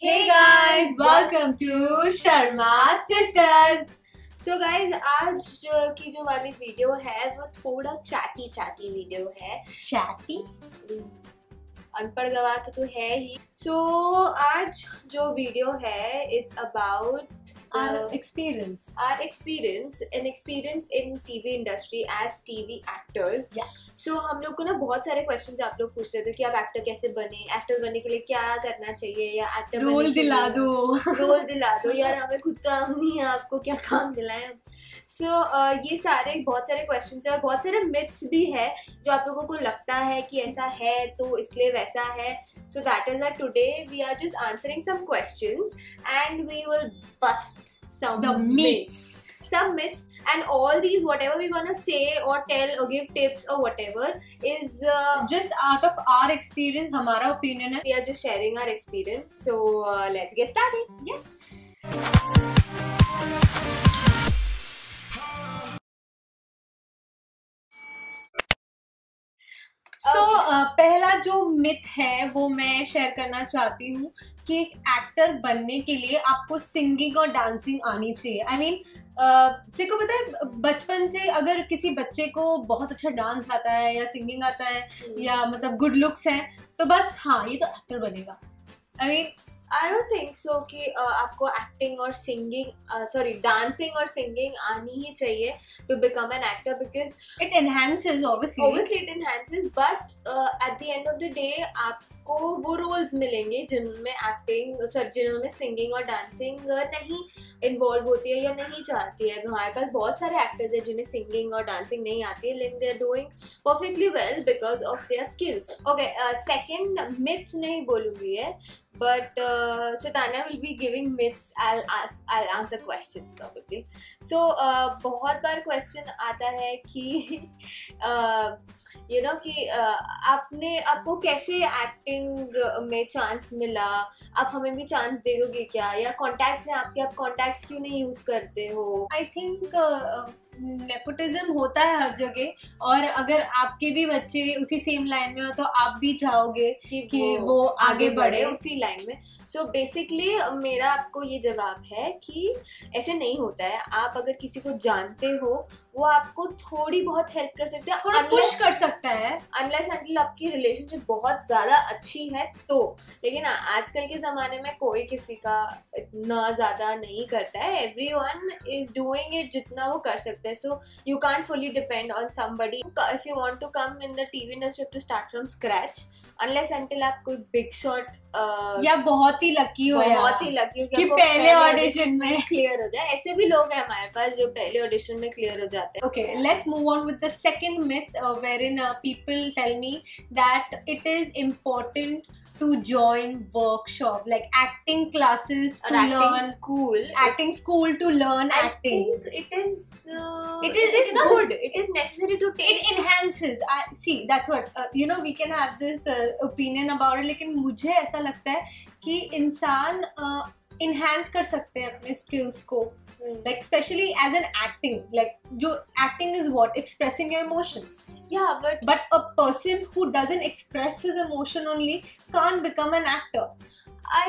Hey guys, welcome to Sharma Sisters. So guys, आज की जो वाली वीडियो है वो थोड़ा चैटी वीडियो है। Chatty? अनपढ़ गवार तो है ही। So आज जो वीडियो है it's about Our experience in TV industry as TV actors. Yeah. So हम लोग को ना बहुत सारे क्वेश्चंस आप लोग पूछ रहे थे कि आप एक्टर कैसे बने, एक्टर बनने के लिए क्या करना चाहिए, या एक्टर रोल दिला दो यार, हमें खुद काम नहीं है, आपको क्या काम दिलाएं। ये सारे बहुत सारे क्वेश्चंस है और बहुत सारे मिथ्स भी है जो आप लोगों को लगता है कि ऐसा है तो इसलिए वैसा है। So that is that today we are just answering some questions and we will bust some myths, and all these whatever we're gonna say or tell or give tips or whatever is just out of our experience. हमारा opinion है. We are just sharing our experience. So let's get started. Yes. पहला जो myth है वो मैं share करना चाहती हूँ कि एक एक्टर बनने के लिए आपको सिंगिंग और डांसिंग आनी चाहिए। आई मीन देखो, पता है बचपन से अगर किसी बच्चे को बहुत अच्छा डांस आता है या सिंगिंग आता है या मतलब गुड लुक्स हैं तो बस हाँ ये तो एक्टर बनेगा। I mean I don't think so कि आपको एक्टिंग और सिंगिंग डांसिंग और सिंगिंग आनी ही चाहिए to become an actor, because it enhances obviously it enhances, but at the end of the day आपको वो रोल्स मिलेंगे जिनमें सिंगिंग और डांसिंग नहीं इन्वॉल्व होती है या नहीं चाहती है। हमारे पास बहुत सारे एक्टर्स हैं जिन्हें सिंगिंग और डांसिंग नहीं आती है, लेकिन they are doing perfectly well because of their skills. Okay, second myths नहीं बोलूँगी है, but so Tanya will be giving myths. I'll answer questions probably. So बहुत बार क्वेश्चन आता है कि कि आपको कैसे एक्टिंग में चांस मिला, आप हमें भी चांस दे दोगे क्या, या कॉन्टैक्ट्स हैं आपके, आप कॉन्टैक्ट्स क्यों नहीं यूज करते हो। आई थिंक नेपोटिज्म होता है हर जगह, और अगर आपके भी बच्चे उसी सेम लाइन में हो तो आप भी चाहोगे कि वो आगे बढ़े उसी लाइन में। सो बेसिकली मेरा आपको ये जवाब है कि ऐसे नहीं होता है। आप अगर किसी को जानते हो वो आपको थोड़ी बहुत हेल्प कर सकते हैं, थोड़ा पुश कर सकता है, अनलेस अंटिल आपकी रिलेशनशिप बहुत ज्यादा अच्छी है तो। लेकिन आजकल के जमाने में कोई किसी का इतना ज्यादा नहीं करता है, एवरीवन इज डूइंग इट जितना वो कर सकता है। So you can't fully depend on somebody if you want to come in the TV industry to start from scratch, unless until आप कोई बिग शॉट या बहुत ही लकी हो कि पहले ऑडिशन में क्लियर हो जाए। ऐसे भी लोग हैं हमारे पास जो पहले ऑडिशन में क्लियर हो जाते हैं। Okay, let's move on with the second myth wherein people tell me that it is important to join workshop like acting classes to learn acting school to learn acting. I think it is good. It is necessary to take. It enhances. See, that's what we can have this opinion about it, लेकिन मुझे ऐसा लगता है कि इंसान enhance कर सकते हैं अपने skills को, like especially as an acting, like जो acting is what, expressing your emotions. Yeah, but a person who doesn't express his emotion only can't become an actor. I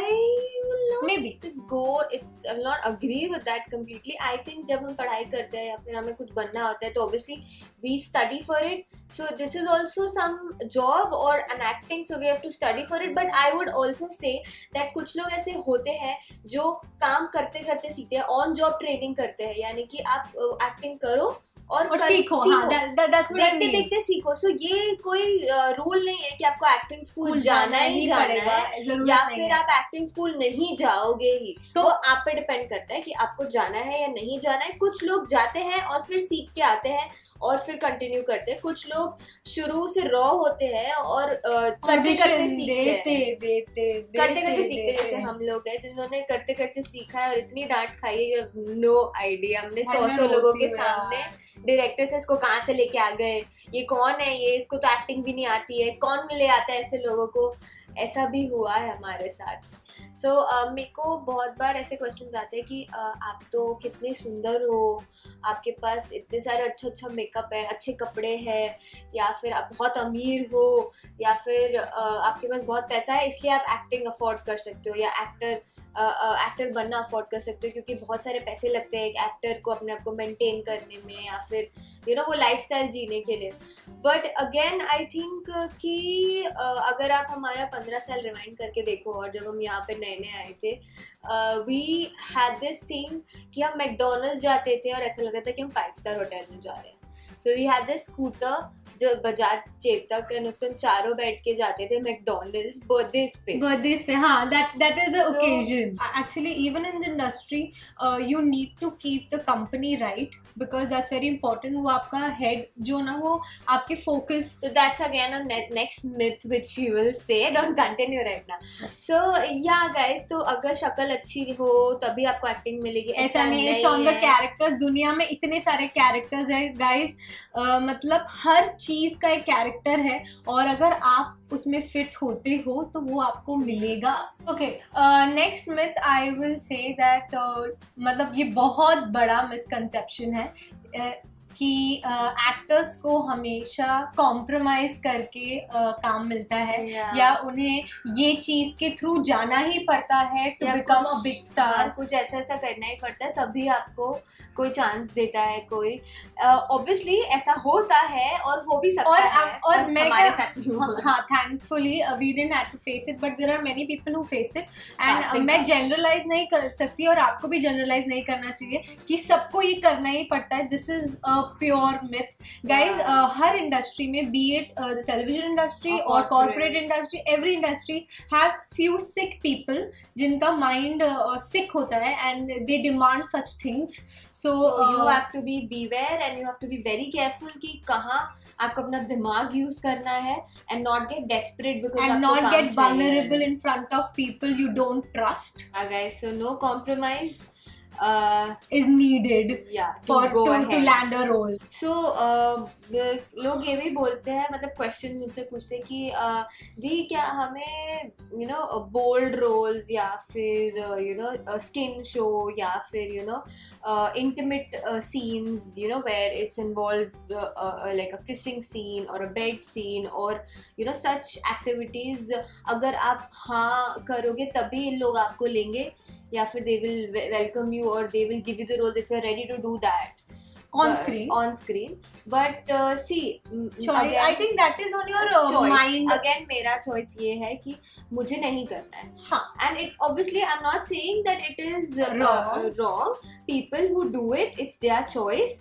will not agree with that completely. I think जब हम पढ़ाई करते हैं या फिर हमें कुछ बनना होता है तो obviously we study for it. So this is also some job or an acting, so we have to study for it. But I would also say that कुछ लोग ऐसे होते हैं जो काम करते करते सीखते हैं, ऑन जॉब ट्रेनिंग करते हैं, यानी कि आप एक्टिंग करो और सीखो। देखते देखते सीखो। सो ये कोई रूल नहीं है कि आपको एक्टिंग स्कूल जाना ही जाना है या फिर आप एक्टिंग स्कूल नहीं जाओगे ही, तो आप पे डिपेंड करता है कि आपको जाना है या नहीं जाना है। कुछ लोग जाते हैं और फिर सीख के आते हैं और फिर कंटिन्यू करते हैं, कुछ लोग शुरू से रॉ होते हैं और करते करते सीखते हैं। जैसे हम लोग हैं जिन्होंने करते करते सीखा है और इतनी डांट खाई है, नो आइडिया। हमने 100 लोगों के सामने डायरेक्टर से इसको कहाँ से लेके आ गए, ये कौन है, ये इसको तो एक्टिंग भी नहीं आती है, कौन ले आता है ऐसे लोगों को। ऐसा भी हुआ है हमारे साथ। सो मेरे को बहुत बार ऐसे क्वेश्चंस आते हैं कि आप तो कितने सुंदर हो, आपके पास इतने सारे अच्छा मेकअप है, अच्छे कपड़े हैं, या फिर आप बहुत अमीर हो, या फिर आपके पास बहुत पैसा है इसलिए आप एक्टिंग अफोर्ड कर सकते हो, या एक्टर बनना अफोर्ड कर सकते हो क्योंकि बहुत सारे पैसे लगते हैं एक एक्टर को अपने आप को मेंटेन करने में, या फिर वो लाइफस्टाइल जीने के लिए। बट अगेन आई थिंक कि अगर आप हमारा 15 साल रिवाइंड करके देखो, और जब हम यहाँ पे नए नए आए थे, वी हैड दिस थिंग कि हम मैकडोनल्ड्स जाते थे और ऐसा लगता था कि हम 5 स्टार होटल में जा रहे हैं। So we had this scooter जो बजाज चेतक, एंड उस पर चारों बैठ के जाते थे मैकडोनल्ड्स बर्थडेज पे। हाँ, that is the occasion. Actually, even in the industry, you need to keep the company right because that's very important. वो आपका head जो ना वो आपके focus. So that's again a next myth which you will say. Don't continue right now. So yeah guys, तो अगर शक्ल अच्छी हो तभी आपको एक्टिंग मिलेगी, ऐसा नहीं है। It's on the characters. दुनिया में इतने सारे characters हैं guys. मतलब हर चीज का एक कैरेक्टर है और अगर आप उसमें फिट होते हो तो वो आपको मिलेगा। Okay, next myth I will say that, मतलब ये बहुत बड़ा मिसकंसेप्शन है कि एक्टर्स को हमेशा कॉम्प्रोमाइज करके काम मिलता है, या उन्हें ये चीज के थ्रू जाना ही पड़ता है to become a big star. कुछ ऐसा करना ही पड़ता है तभी आपको कोई चांस देता है कोई। ऑब्वियसली ऐसा होता है और हो भी सकता है, और मैं हमारे साथ हाँ, thankfully we didn't have to face it, but there are many people who face it, and मैं जनरलाइज नहीं कर सकती और आपको भी जनरलाइज नहीं करना चाहिए कि सबको ये करना ही पड़ता है। This is pure myth guys. हर इंडस्ट्री में, बी इट टेलीविजन इंडस्ट्री और corporate industry, every industry have few sick people जिनका माइंड सिक होता है and they demand such things. So you have to be beware and you have to be very careful कि कहाँ आपको अपना दिमाग use करना है, and not get desperate because and not get vulnerable in front of people you don't trust. Guys, so no compromise is needed to land a role. So लोग ये भी बोलते हैं, मतलब क्वेश्चन मुझसे पूछते हैं कि दी क्या हमें बोल्ड रोल्स या फिर स्किन शो या फिर intimate scenes where it's involved like a kissing scene or a bed scene or such activities, अगर आप हाँ करोगे तभी लोग आपको लेंगे, या फिर they will welcome you or they will give you the roles if you're ready to do that on screen. But see, again, I think that is on your mind. Again, मेरा choice ये है कि मुझे नहीं करना है। हाँ, and it obviously I'm not saying that it is wrong. People who do it, it's their choice,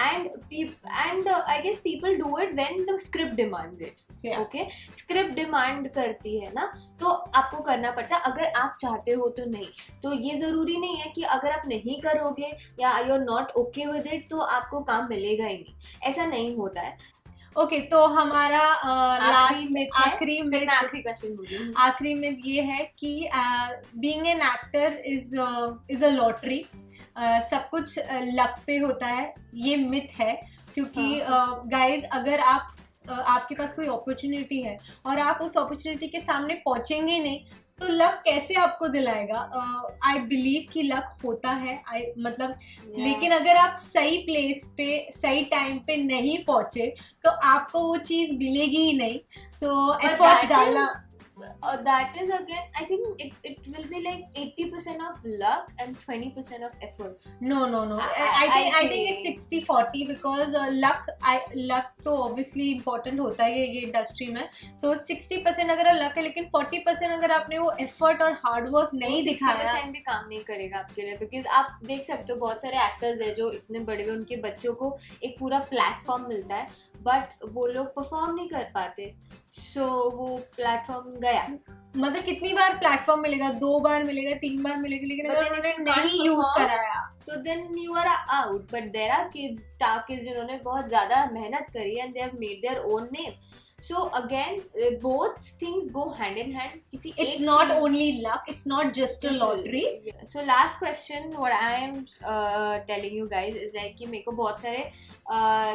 and I guess people do it when the script demands it. Okay, script demand करती है ना, तो आपको करना पड़ता है। अगर आप चाहते हो तो नहीं, तो ये जरूरी नहीं है कि अगर आप नहीं करोगे या you are not okay with it तो आपको काम मिलेगा ही नहीं, ऐसा नहीं होता है। ओके, तो हमारा आखिरी मिथ ये है कि being an actor is a lottery, सब कुछ लक पे होता है। ये मिथ है क्योंकि गाइज अगर आपके पास कोई अपॉर्चुनिटी है और आप उस अपॉर्चुनिटी के सामने पहुंचेंगे नहीं तो लक कैसे आपको दिलाएगा। आई बिलीव कि लक होता है, लेकिन अगर आप सही प्लेस पे सही टाइम पे नहीं पहुंचे तो आपको वो चीज़ मिलेगी ही नहीं। सो एफर्ट्स डालना, that is again, I think it will be like 80% of luck and 20% of effort. No. I think it's 60-40 because luck तो obviously important होता है ये इंडस्ट्री में। तो 60% अगर लक है, लेकिन 40% अगर आपने वो एफर्ट और हार्ड वर्क नहीं दिखाया, 60% भी काम नहीं करेगा आपके लिए। बिकॉज आप देख सकते हो बहुत सारे एक्टर्स है जो इतने बड़े उनके बच्चों को एक पूरा प्लेटफॉर्म मिलता है, बट वो लोग परफॉर्म नहीं कर पाते, सो वो प्लेटफॉर्म गया। मतलब कितनी बार प्लेटफॉर्म मिलेगा, 2 बार मिलेगा, 3 बार मिलेगा, लेकिन अगर उन्होंने नहीं यूज कराया तो then you are out. But there are kids, star kids जिन्होंने बहुत ज्यादा मेहनत करी and they have made their own name. So again, both things go hand in hand. It's not only luck, it's not just a lottery. So last question, what I am telling you guys is like कि मेरे को बहुत सारे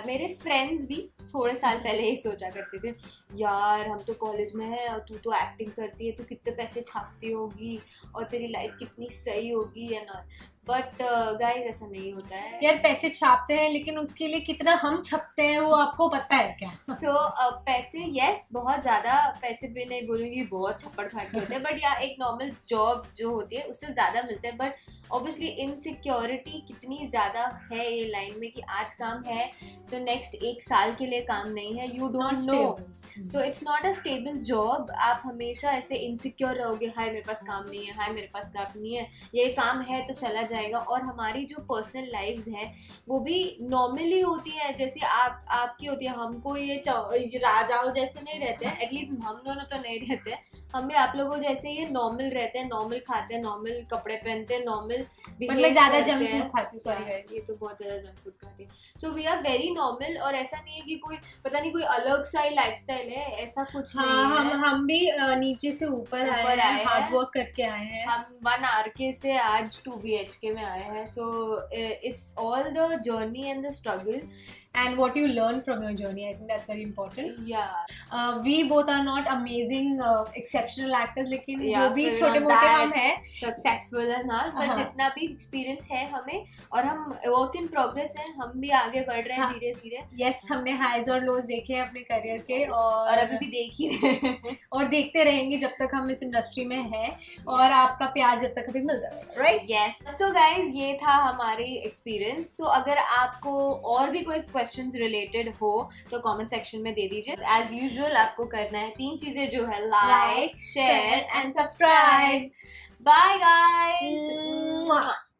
मेरे friends भी थोड़े साल पहले ही सोचा करते थे, यार हम तो कॉलेज में है और तू तो एक्टिंग करती है, तू कितने पैसे छापती होगी और तेरी लाइफ कितनी सही होगी है ना. बट गाइस ऐसा नहीं होता है यार. पैसे छापते हैं लेकिन उसके लिए कितना हम छपते हैं वो आपको पता है क्या? तो पैसे यस बहुत ज़्यादा पैसे भी नहीं बोलूँगी, बहुत छप्पड़ फाड़ के होते हैं, बट या एक नॉर्मल जॉब जो होती है उससे ज़्यादा मिलते हैं. बट ऑब्वियसली इनसिक्योरिटी कितनी ज़्यादा है ये लाइन में कि आज काम है तो नेक्स्ट 1 साल के लिए काम नहीं है. You don't know. तो it's not a stable job. आप हमेशा ऐसे इनसिक्योर रहोगे, हाय मेरे पास काम नहीं है, हाय मेरे पास काम नहीं है, ये काम है तो चला जाएगा. और हमारी जो पर्सनल लाइफ्स है वो भी नॉर्मली होती है जैसे आपकी होती है. हमको ये राजाओं जैसे नहीं रहते हैं, एटलीस्ट हम दोनों तो नहीं रहते हैं. हम भी आप लोगों जैसे ये नॉर्मल रहते हैं, नॉर्मल खाते हैं, नॉर्मल कपड़े पहनते हैं, नॉर्मल ज्यादा जंक फूड खाती हूँ. सॉरी गाइस, ये तो बहुत ज्यादा जंक फूड खाती है. So we are very normal. और ऐसा नहीं है कि कोई पता नहीं कोई अलग सा ही लाइफस्टाइल है, ऐसा कुछ नहीं है. हम भी नीचे से ऊपर आए हैं, हार्ड वर्क करके आए हैं. हम 1 RK से आज 2 BHK में आए हैं. So it's all the journey and the struggle and what you learn from your journey. I think that's very important. Yeah. We both are not amazing exceptional actors, लेकिन जो भी छोटे मोटे हम हैं successful है ना, पर जितना भी experience है हमें, और हम work in progress है, हम भी आगे बढ़ रहे हैं धीरे धीरे. Yes, हमने highs और lows देखे हैं अपने करियर के, और अभी भी देख ही रहे हैं और देखते रहेंगे जब तक हम इस इंडस्ट्री में हैं, और आपका प्यार जब तक अभी मिलता रहेगा. राइट? Yes. So guys, ये था हमारी experience. So अगर आपको और भी कोई क्वेश्चंस रिलेटेड हो तो कमेंट सेक्शन में दे दीजिए. एज यूजुअल आपको करना है 3 चीजें जो है like, share and subscribe. Bye guys.